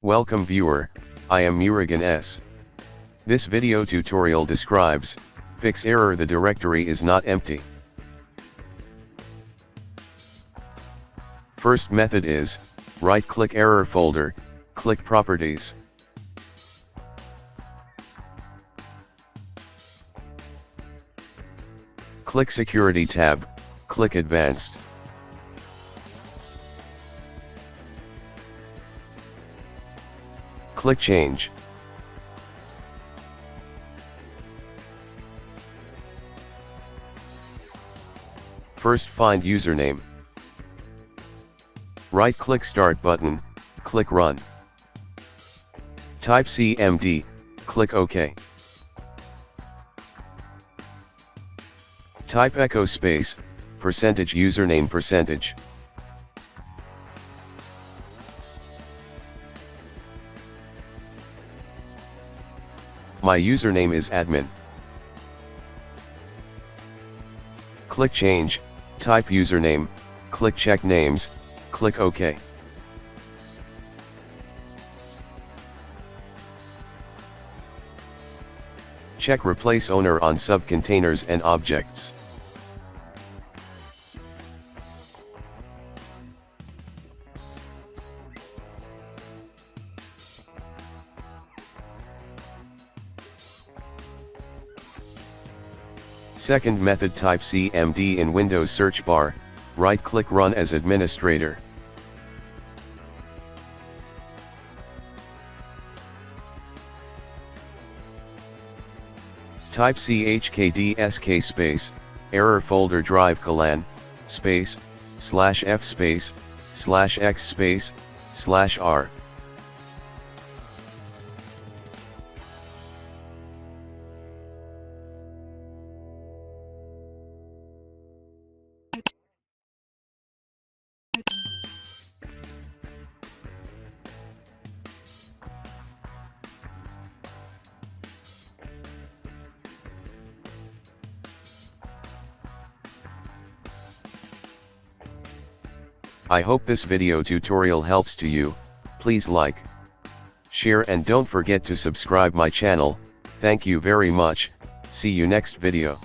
Welcome viewer, I am Murugan S. This video tutorial describes, fix error the directory is not empty. First method is, right-click error folder, click Properties. Click Security tab, click Advanced. Click Change. First find username. Right-click Start button, click Run. Type CMD, click OK. Type echo space, %username %. My username is admin. Click Change, type username, click Check Names, click OK. Check Replace Owner on subcontainers and objects. Second method, type CMD in Windows search bar, right-click Run as administrator. Type chkdsk space, error folder drive colon, space, /f space, /x space, /r. I hope this video tutorial helps to you. Please like, share and don't forget to subscribe my channel. Thank you very much. See you next video.